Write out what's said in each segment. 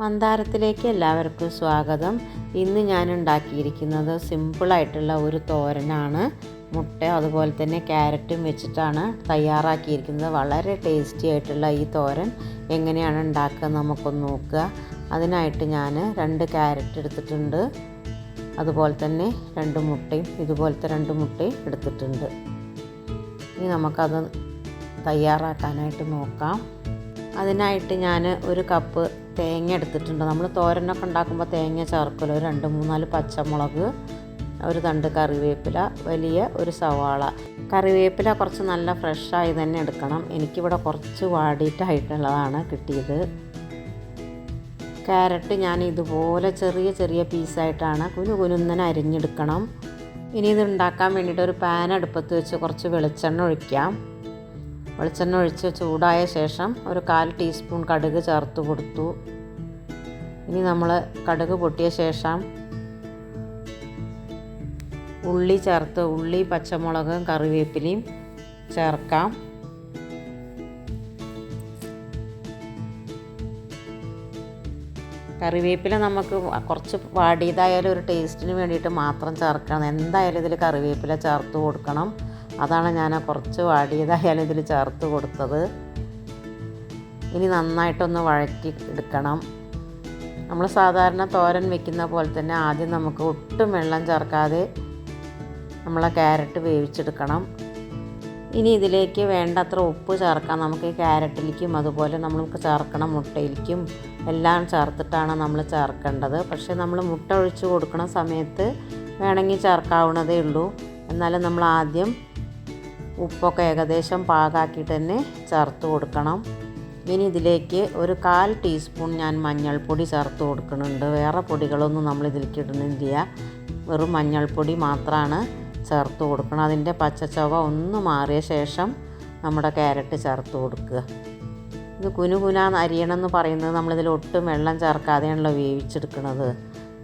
മന്ദാരത്തിലേക്ക് എല്ലാവർക്കും സ്വാഗതം. ഇന്ന് ഞാൻ ഉണ്ടാക്കിയിരിക്കുന്നത് സിമ്പിളായിട്ടുള്ള ഒരു തോരനാണ്. മുട്ട അതുപോലെ തന്നെ ക്യാരറ്റും വെച്ചിട്ടാണ് തയ്യാറാക്കിയിരിക്കുന്നത്. വളരെ ടേസ്റ്റി ആയിട്ടുള്ള ഈ തോരൻ എങ്ങനെയാണ് ഉണ്ടാക്കുക നമുക്കൊന്ന് നോക്കുക. അതിനായിട്ട് ഞാൻ 2 ക്യാരറ്റ് എടുത്തിട്ടുണ്ട്. അതുപോലെ തന്നെ 2 മുട്ടയും ഇതുപോലത്തെ 2 മുട്ടയും എടുത്തിട്ടുണ്ട്. ഇനി നമുക്കത് തയ്യാറാക്കാനായിട്ട് നോക്കാം. അതിനായിട്ട് ഞാൻ 1 കപ്പ് തേങ്ങ എടുത്തിട്ടുണ്ട്. നമ്മൾ തോരനൊക്കെ ഉണ്ടാക്കുമ്പോൾ തേങ്ങ ചേർക്കല്ലോ. 2-3-4 പച്ചമുളക്, 1 തണ്ട് കറിവേപ്പില, വലിയ 1 സവാള. കറിവേപ്പില കുറച്ച് നല്ല ഫ്രഷായി തന്നെ എടുക്കണം. എനിക്കിവിടെ കുറച്ച് വാടിയിട്ടായിട്ടുള്ളതാണ് കിട്ടിയത്. ക്യാരറ്റ് ഞാൻ ഇതുപോലെ ചെറിയ ചെറിയ പീസായിട്ടാണ് കുനുകുനുന്നനെ അരിഞ്ഞെടുക്കണം. ഇനി ഇത് ഉണ്ടാക്കാൻ വേണ്ടിയിട്ട് ഒരു പാൻ അടുപ്പത്ത് വെച്ച് കുറച്ച് വെളിച്ചെണ്ണ ഒഴിക്കാം. വെളിച്ചെണ്ണ ഒഴിച്ച് ചൂടായ ശേഷം ഒരു 1/4 ടീസ്പൂൺ കടുക് ചേർത്ത് കൊടുത്തു. ഇനി നമ്മൾ കടുക് പൊട്ടിയ ശേഷം ഉള്ളി ചേർത്ത് ഉള്ളി, പച്ചമുളകും കറിവേപ്പിലയും ചേർക്കാം. കറിവേപ്പില നമുക്ക് കുറച്ച് വാടിയതായാലും ഒരു ടേസ്റ്റിന് വേണ്ടിയിട്ട് മാത്രം ചേർക്കണം. എന്തായാലും ഇതിൽ കറിവേപ്പില ചേർത്ത് കൊടുക്കണം. അതാണ് ഞാൻ കുറച്ച് വാടിയതായാലും ഇതിൽ ചേർത്ത് കൊടുത്തത്. ഇനി നന്നായിട്ടൊന്ന് വഴറ്റി എടുക്കണം. നമ്മൾ സാധാരണ തോരൻ വെക്കുന്ന പോലെ തന്നെ ആദ്യം നമുക്ക് ഒട്ടും വെള്ളം ചേർക്കാതെ നമ്മളെ ക്യാരറ്റ് വേവിച്ചെടുക്കണം. ഇനി ഇതിലേക്ക് വേണ്ടത്ര ഉപ്പ് ചേർക്കാം. നമുക്ക് ഈ ക്യാരറ്റിലേക്കും അതുപോലെ നമ്മൾക്ക് ചേർക്കണ മുട്ടയിലേക്കും എല്ലാം ചേർത്തിട്ടാണ് നമ്മൾ ചേർക്കേണ്ടത്. പക്ഷേ നമ്മൾ മുട്ട ഒഴിച്ച് കൊടുക്കുന്ന സമയത്ത് വേണമെങ്കിൽ ചേർക്കാവുന്നതേ ഉള്ളൂ. എന്നാലും നമ്മൾ ആദ്യം ഉപ്പൊക്കെ ഏകദേശം പാകാക്കിയിട്ട് തന്നെ ചേർത്ത് കൊടുക്കണം. ഇനി ഇതിലേക്ക് ഒരു 1/4 ടീസ്പൂൺ ഞാൻ മഞ്ഞൾപ്പൊടി ചേർത്ത് കൊടുക്കുന്നുണ്ട്. വേറെ പൊടികളൊന്നും നമ്മൾ ഇതിലേക്ക് ഇടുന്നില്ല. വെറും മഞ്ഞൾപ്പൊടി മാത്രമാണ് ചേർത്ത് കൊടുക്കണം. അതിൻ്റെ പച്ചച്ചവ ഒന്ന് മാറിയ ശേഷം നമ്മുടെ ക്യാരറ്റ് ചേർത്ത് കൊടുക്കുക. ഇത് കുനുകുന അരിയണമെന്ന് പറയുന്നത് നമ്മളിതിൽ ഒട്ടും വെള്ളം ചേർക്കാതെയാണല്ലോ വേവിച്ചെടുക്കുന്നത്.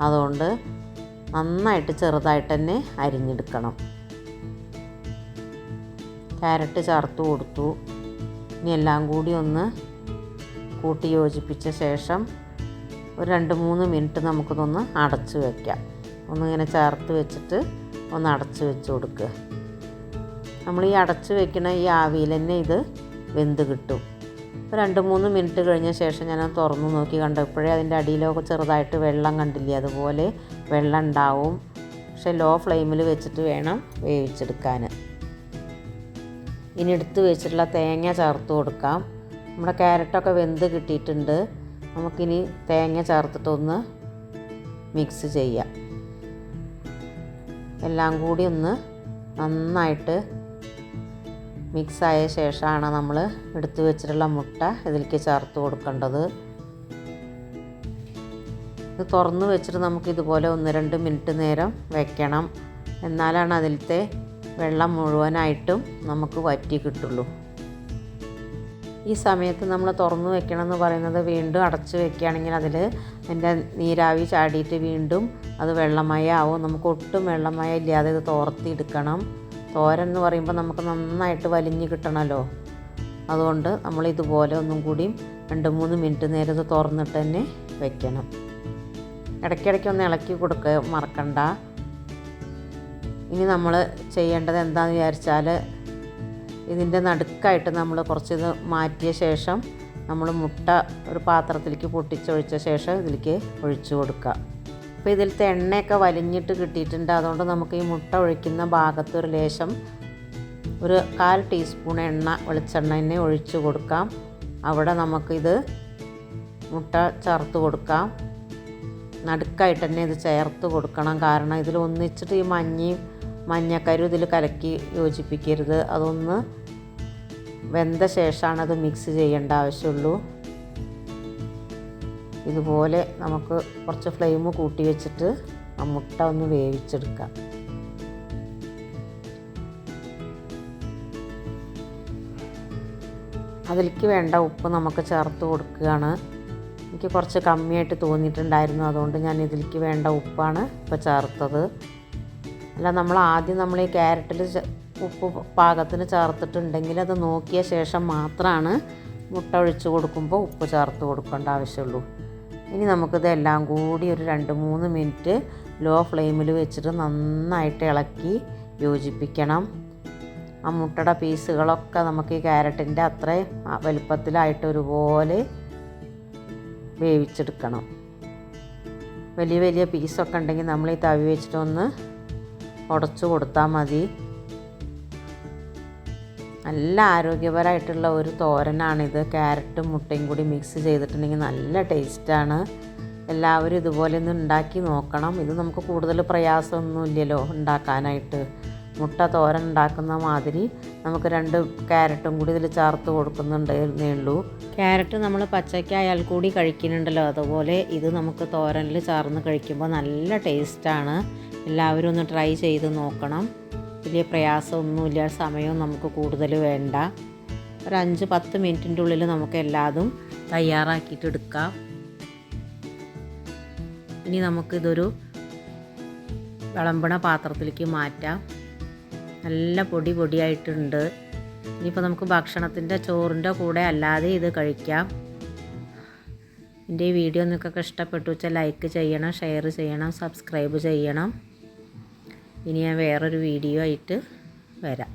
അതുകൊണ്ട് നന്നായിട്ട് ചെറുതായിട്ട് തന്നെ അരിഞ്ഞെടുക്കണം. ക്യാരറ്റ് ചേർത്ത് കൊടുത്തു. ഇനി എല്ലാം കൂടി ഒന്ന് കൂട്ടി യോജിപ്പിച്ച ശേഷം ഒരു 2-3 മിനിറ്റ് നമുക്കിതൊന്ന് അടച്ച് വയ്ക്കാം. ഒന്നിങ്ങനെ ചേർത്ത് വെച്ചിട്ട് ഒന്ന് അടച്ച് വെച്ച് കൊടുക്കുക. നമ്മൾ ഈ അടച്ച് വെക്കുന്ന ഈ ആവിയിൽ തന്നെ ഇത് വെന്ത് കിട്ടും. 2-3 മിനിറ്റ് കഴിഞ്ഞ ശേഷം ഞാൻ തുറന്ന് നോക്കി കണ്ടപ്പോഴേ അതിൻ്റെ അടിയിലൊക്കെ ചെറുതായിട്ട് വെള്ളം കണ്ടില്ലേ, അതുപോലെ വെള്ളം ഉണ്ടാവും. പക്ഷേ ലോ ഫ്ലെയിമിൽ വെച്ചിട്ട് വേണം വേവിച്ചെടുക്കാൻ. ഇനി എടുത്ത് വെച്ചിട്ടുള്ള തേങ്ങ ചേർത്ത് കൊടുക്കാം. നമ്മുടെ ക്യാരറ്റൊക്കെ വെന്ത് കിട്ടിയിട്ടുണ്ട്. നമുക്കിനി തേങ്ങ ചേർത്തിട്ടൊന്ന് മിക്സ് ചെയ്യാം. എല്ലാം കൂടി ഒന്ന് നന്നായിട്ട് മിക്സായ ശേഷമാണ് നമ്മൾ എടുത്തു വെച്ചിട്ടുള്ള മുട്ട ഇതിലേക്ക് ചേർത്ത് കൊടുക്കേണ്ടത്. ഇത് തുറന്ന് വെച്ചിട്ട് നമുക്കിതുപോലെ 1-2 മിനിറ്റ് നേരം വെക്കണം. എന്നാലാണ് അതിലത്തെ വെള്ളം മുഴുവനായിട്ടും നമുക്ക് വറ്റി കിട്ടുള്ളൂ. ഈ സമയത്ത് നമ്മൾ തുറന്ന് വെക്കണമെന്ന് പറയുന്നത് വീണ്ടും അടച്ച് വെക്കുകയാണെങ്കിൽ അതിൽ അതിൻ്റെ നീരാവി ചാടിയിട്ട് വീണ്ടും അത് വെള്ളമയമാവും. നമുക്ക് ഒട്ടും വെള്ളമയം ഇല്ലാതെ ഇത് തോർത്തിയെടുക്കണം. തോരൻ എന്ന് പറയുമ്പോൾ നമുക്ക് നന്നായിട്ട് വലിഞ്ഞ് കിട്ടണമല്ലോ. അതുകൊണ്ട് നമ്മൾ ഇതുപോലെ ഒന്നും കൂടി 2-3 മിനിറ്റ് നേരം ഇത് തുറന്നിട്ട് തന്നെ വെക്കണം. ഇടയ്ക്കിടയ്ക്ക് ഒന്ന് ഇളക്കി കൊടുക്കുക, മറക്കണ്ട. ഇനി നമ്മൾ ചെയ്യേണ്ടത് എന്താണെന്ന് വിചാരിച്ചാൽ ഇതിൻ്റെ നടുക്കായിട്ട് നമ്മൾ കുറച്ചിത് മാറ്റിയ ശേഷം നമ്മൾ മുട്ട ഒരു പാത്രത്തിലേക്ക് പൊട്ടിച്ചൊഴിച്ച ശേഷം ഇതിലേക്ക് ഒഴിച്ചു കൊടുക്കുക. അപ്പോൾ ഇതിലത്തെ എണ്ണയൊക്കെ വലിഞ്ഞിട്ട് കിട്ടിയിട്ടുണ്ട്. അതുകൊണ്ട് നമുക്ക് ഈ മുട്ട ഒഴിക്കുന്ന ഭാഗത്ത് ഒരു ലേശം ഒരു 1/4 ടീസ്പൂൺ വെളിച്ചെണ്ണ തന്നെ ഒഴിച്ചു കൊടുക്കാം. അവിടെ നമുക്കിത് മുട്ട ചേർത്ത് കൊടുക്കാം. നടുക്കായിട്ട് തന്നെ ഇത് ചേർത്ത് കൊടുക്കണം. കാരണം ഇതിൽ ഒന്നിച്ചിട്ട് ഈ മഞ്ഞക്കരു ഇതിൽ കലക്കി യോജിപ്പിക്കരുത്. അതൊന്ന് വെന്ത ശേഷമാണ് അത് മിക്സ് ചെയ്യേണ്ട ആവശ്യമുള്ളൂ. ഇതുപോലെ നമുക്ക് കുറച്ച് ഫ്ലെയിം കൂട്ടി വെച്ചിട്ട് ആ മുട്ട ഒന്ന് വേവിച്ചെടുക്കാം. അതിലേക്ക് വേണ്ട ഉപ്പ് നമുക്ക് ചേർത്ത് കൊടുക്കുകയാണ്. എനിക്ക് കുറച്ച് കമ്മിയായിട്ട് തോന്നിയിട്ടുണ്ടായിരുന്നു. അതുകൊണ്ട് ഞാൻ ഇതിലേക്ക് വേണ്ട ഉപ്പാണ് ഇപ്പോൾ ചേർത്തത്. അല്ല, നമ്മൾ ഈ ക്യാരറ്റിൽ ഉപ്പ് പാകത്തിന് ചേർത്തിട്ടുണ്ടെങ്കിൽ അത് നോക്കിയ ശേഷം മാത്രമാണ് മുട്ട ഒഴിച്ച് കൊടുക്കുമ്പോൾ ഉപ്പ് ചേർത്ത് കൊടുക്കേണ്ട ആവശ്യമുള്ളൂ. ഇനി നമുക്കിത് എല്ലാം കൂടി ഒരു 2-3 മിനിറ്റ് ലോ ഫ്ലെയിമിൽ വെച്ചിട്ട് നന്നായിട്ട് ഇളക്കി യോജിപ്പിക്കണം. ആ മുട്ടയുടെ പീസുകളൊക്കെ നമുക്ക് ഈ ക്യാരറ്റിൻ്റെ അത്രയും വലുപ്പത്തിലായിട്ട് ഒരുപോലെ വേവിച്ചെടുക്കണം. വലിയ വലിയ പീസൊക്കെ ഉണ്ടെങ്കിൽ നമ്മൾ ഈ തവി വെച്ചിട്ടൊന്ന് ഉടച്ചു കൊടുത്താൽ മതി. നല്ല ആരോഗ്യപരമായിട്ടുള്ള ഒരു തോരനാണിത്. ക്യാരറ്റും മുട്ടയും കൂടി മിക്സ് ചെയ്തിട്ടുണ്ടെങ്കിൽ നല്ല ടേസ്റ്റാണ്. എല്ലാവരും ഇതുപോലെ ഒന്ന് ഉണ്ടാക്കി നോക്കണം. ഇത് നമുക്ക് കൂടുതൽ പ്രയാസമൊന്നുമില്ലല്ലോ ഉണ്ടാക്കാനായിട്ട്. മുട്ട തോരൻ ഉണ്ടാക്കുന്ന മാതിരി നമുക്ക് 2 ക്യാരറ്റും കൂടി ഇതിൽ ചേർത്ത് കൊടുക്കുന്നുണ്ടേ ഉള്ളൂ. ക്യാരറ്റ് നമ്മൾ പച്ചക്കായാൽ കൂടി കഴിക്കുന്നുണ്ടല്ലോ, അതുപോലെ ഇത് നമുക്ക് തോരനിൽ ചേർന്ന് കഴിക്കുമ്പോൾ നല്ല ടേസ്റ്റാണ്. എല്ലാവരും ഒന്ന് ട്രൈ ചെയ്ത് നോക്കണം. വലിയ പ്രയാസമൊന്നുമില്ല, സമയവും നമുക്ക് കൂടുതൽ വേണ്ട. ഒരു 5-10 മിനിറ്റിൻ്റെ ഉള്ളിൽ നമുക്ക് എല്ലാതും തയ്യാറാക്കിയിട്ട് എടുക്കാം. ഇനി നമുക്കിതൊരു വിളമ്പണ പാത്രത്തിലേക്ക് മാറ്റാം. നല്ല പൊടിയായിട്ടുണ്ട്. ഇനിയിപ്പോൾ നമുക്ക് ഭക്ഷണത്തിൻ്റെ ചോറിൻ്റെ കൂടെ അല്ലാതെ ഇത് കഴിക്കാം. എൻ്റെ ഈ വീഡിയോ നിങ്ങൾക്കൊക്കെ ഇഷ്ടപ്പെട്ടു വെച്ചാൽ ലൈക്ക് ചെയ്യണം, ഷെയർ ചെയ്യണം, സബ്സ്ക്രൈബ് ചെയ്യണം. ഇനി ഞാൻ വേറൊരു വീഡിയോ ആയിട്ട് വരാം.